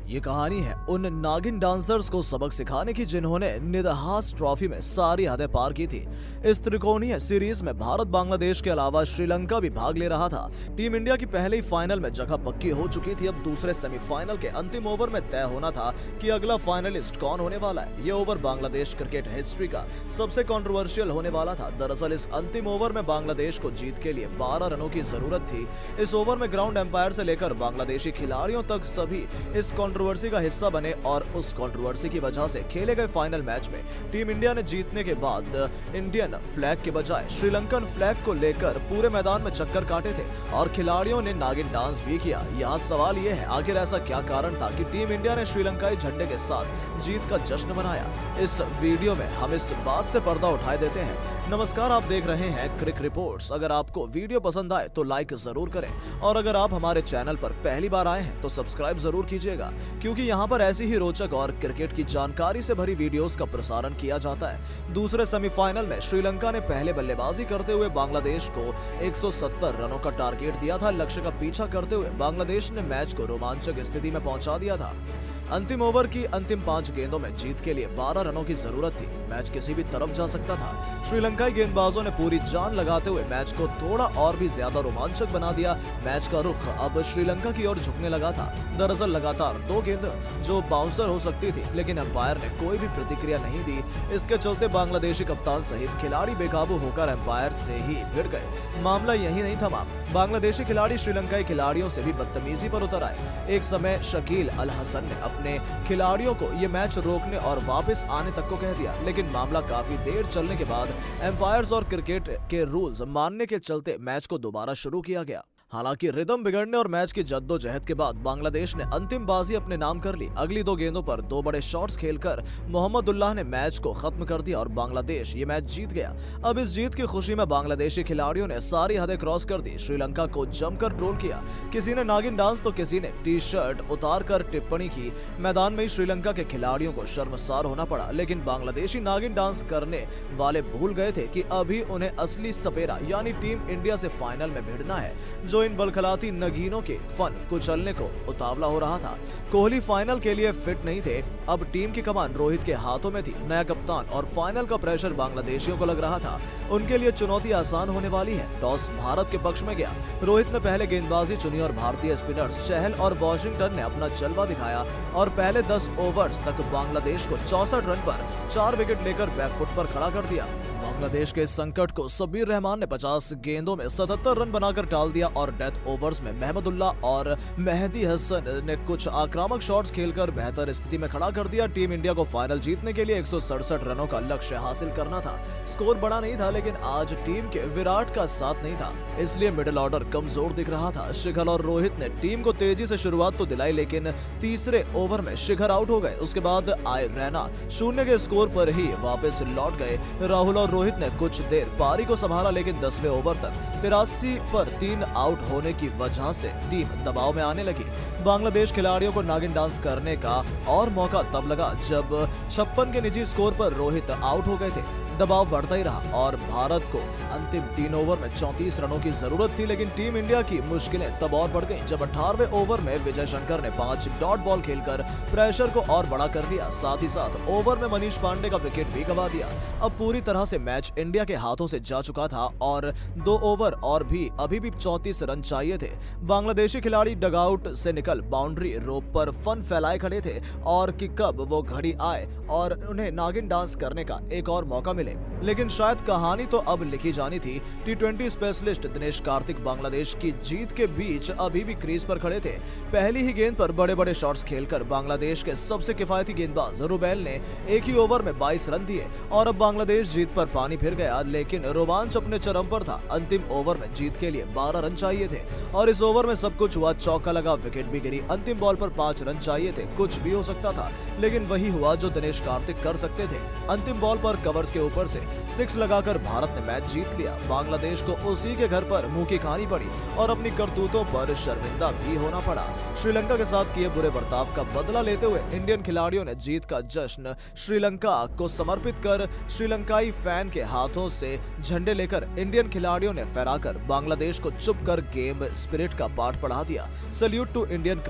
ये कहानी है उन नागिन डांसर्स को सबक सिखाने की जिन्होंने निदहास ट्रॉफी में सारी हदें पार की थी। इस त्रिकोणीय सीरीज में भारत बांग्लादेश के अलावा श्रीलंका भी भाग ले रहा था। टीम इंडिया की पहले ही फाइनल में जगह पक्की हो चुकी थी। अब दूसरे सेमीफाइनल के अंतिम ओवर में तय होना था कि अगला फाइनलिस्ट कौन होने वाला है। ये ओवर बांग्लादेश क्रिकेट हिस्ट्री का सबसे कंट्रोवर्शियल होने वाला था। दरअसल इस अंतिम ओवर में बांग्लादेश को जीत के लिए 12 रनों की जरूरत थी। इस ओवर में ग्राउंड एम्पायर से लेकर बांग्लादेशी खिलाड़ियों तक सभी इस कंट्रोवर्सी का हिस्सा बने और उस कंट्रोवर्सी की वजह से खेले गए फाइनल मैच में टीम इंडिया ने जीतने के बाद इंडियन फ्लैग के बजाय श्रीलंकन फ्लैग को लेकर पूरे मैदान में चक्कर काटे थे और खिलाड़ियों ने नागिन डांस भी किया। यहाँ सवाल ये है, आखिर ऐसा क्या कारण था कि टीम इंडिया ने श्रीलंकाई झंडे के साथ जीत का जश्न मनाया। इस वीडियो में हम इस बात से पर्दा उठाए देते हैं। नमस्कार, आप देख रहे हैं क्रिक रिपोर्ट्स। अगर आपको वीडियो पसंद आए तो लाइक जरूर करें और अगर आप हमारे चैनल पर पहली बार आए हैं तो सब्सक्राइब जरूर कीजिएगा, क्योंकि यहाँ पर ऐसी ही रोचक और क्रिकेट की जानकारी से भरी वीडियोस का प्रसारण किया जाता है। दूसरे सेमीफाइनल में श्रीलंका ने पहले बल्लेबाजी करते हुए बांग्लादेश को 170 रनों का टारगेट दिया था। लक्ष्य का पीछा करते हुए बांग्लादेश ने मैच को रोमांचक स्थिति में पहुंचा दिया था। अंतिम ओवर की अंतिम 5 गेंदों में जीत के लिए 12 रनों की जरूरत थी। मैच किसी भी तरफ जा सकता था। श्रीलंकाई गेंदबाजों ने पूरी जान लगाते हुए मैच को थोड़ा और भी ज्यादा रोमांचक बना दिया। मैच का रुख अब श्रीलंका की ओर झुकने लगा था। दरअसल लगातार 2 गेंद जो बाउंसर हो सकती थी, लेकिन अंपायर ने कोई भी प्रतिक्रिया नहीं दी। इसके चलते बांग्लादेशी कप्तान सहित खिलाड़ी बेकाबू होकर अंपायर से ही भिड़ गए। मामला यही नहीं थमा, बांग्लादेशी खिलाड़ी श्रीलंकाई खिलाड़ियों से भी बदतमीजी पर उतर आए। एक समय शकील अल हसन ने अपने खिलाड़ियों को ये मैच रोकने और वापस आने तक को कह दिया, लेकिन मामला काफी देर चलने के बाद एम्पायर्स और क्रिकेट के रूल्स मानने के चलते मैच को दोबारा शुरू किया गया। हालांकि रिदम बिगड़ने और मैच की जद्दोजहद के बाद बांग्लादेश ने अंतिम बाजी अपने नाम कर ली। अगली 2 गेंदों पर 2 बड़े शॉट्स खेलकर मोहम्मदुल्लाह ने मैच को खत्म कर दिया और बांग्लादेश ये मैच जीत गया। अब इस जीत की खुशी में बांग्लादेशी खिलाड़ियों ने सारी हदें क्रॉस कर दी। श्रीलंका को जमकर ट्रोल किया। किसी ने नागिन डांस तो किसी ने टी शर्ट उतार कर टिप्पणी की। मैदान में ही श्रीलंका के खिलाड़ियों को शर्मसार होना पड़ा, लेकिन बांग्लादेशी नागिन डांस करने वाले भूल गए थे कि अभी उन्हें असली सपेरा यानी टीम इंडिया से फाइनल में भिड़ना है, जो इन बलखलाती नगीनों के फन कुचलने को उतावला हो रहा था। कोहली फाइनल के लिए फिट नहीं थे। अब टीम की कमान रोहित के हाथों में थी। नया कप्तान और फाइनल का प्रेशर बांग्लादेशियों को लग रहा था। उनके लिए चुनौती आसान होने वाली है। टॉस भारत के पक्ष में गया। रोहित ने पहले गेंदबाजी चुनी और भारतीय स्पिनर्स चहल और वॉशिंगटन ने अपना जलवा दिखाया और पहले 10 ओवर्स तक बांग्लादेश को 64 रन पर 4 विकेट लेकर बैकफुट पर खड़ा कर दिया। बांग्लादेश के संकट को सबीर रहमान ने 50 गेंदों में 77 रन बनाकर टाल दिया और डेथ ओवर्स में महमदुल्लाह और मेहदी हसन ने कुछ आक्रामक शॉट्स खेलकर बेहतर स्थिति में खड़ा कर दिया। टीम इंडिया को फाइनल जीतने के लिए 167 रनों का लक्ष्य हासिल करना था। स्कोर बड़ा नहीं था, लेकिन आज टीम के विराट का साथ नहीं था, इसलिए मिडिल ऑर्डर कमजोर दिख रहा था। शिखर और रोहित ने टीम को तेजी से शुरुआत तो दिलाई, लेकिन तीसरे ओवर में शिखर आउट हो गए। उसके बाद आए रैना 0 के स्कोर पर ही वापस लौट गए। राहुल और रोहित ने कुछ देर पारी को संभाला, लेकिन 10वें ओवर तक 83 पर 3 आउट होने की वजह से टीम दबाव में आने लगी। बांग्लादेश खिलाड़ियों को नागिन डांस करने का और मौका तब लगा जब 56 के निजी स्कोर पर रोहित आउट हो गए थे। दबाव बढ़ता ही रहा और भारत को अंतिम 3 ओवर में 34 रनों की जरूरत थी, लेकिन टीम इंडिया की मुश्किलें तब और बढ़ गईं जब 18वें ओवर में विजय शंकर ने 5 डॉट बॉल खेलकर प्रेशर को और बड़ा कर दिया। साथ ही साथ ओवर में मनीष पांडे का विकेट भी गंवा दिया। अब पूरी तरह से मैच इंडिया के हाथों से जा चुका था और 2 ओवर और भी अभी भी 34 रन चाहिए थे। बांग्लादेशी खिलाड़ी डगआउट से निकल बाउंड्री रोप पर फन फैलाए खड़े थे और कि कब वो घड़ी आए और उन्हें नागिन डांस करने का एक और मौका मिले। लेकिन शायद कहानी तो अब लिखी जानी थी। T20 स्पेशलिस्ट दिनेश कार्तिक बांग्लादेश की जीत के बीच अभी भी क्रीज पर खड़े थे। पहली ही गेंद पर बड़े बड़े शॉट्स खेलकर बांग्लादेश के सबसे किफायती गेंदबाज रुबेल ने एक ही ओवर में 22 रन दिए और अब बांग्लादेश जीत पर पानी फिर गया, लेकिन रोमांच अपने चरम पर था। अंतिम ओवर में जीत के लिए 12 रन चाहिए थे और इस ओवर में सब कुछ हुआ। चौका लगा, विकेट भी गिरी। अंतिम बॉल पर 5 रन चाहिए थे। कुछ भी हो सकता था, लेकिन वही हुआ जो दिनेश कार्तिक कर सकते थे। अंतिम बॉल पर कवर्स के ऊपर से 6 लगाकर भारत ने मैच जीत लिया। बांग्लादेश को उसी के घर पर मुंह की खानी पड़ी और अपनी करतूतों पर शर्मिंदा भी होना पड़ा। श्रीलंका के साथ किए बुरे बर्ताव का बदला लेते हुए इंडियन खिलाड़ियों ने जीत का जश्न श्रीलंका को समर्पित कर श्रीलंकाई फैन के हाथों से झंडे लेकर इंडियन खिलाड़ियों ने फहराकर बांग्लादेश को चुप कर गेम स्पिरिट का पाठ पढ़ा दिया। Salute to Indian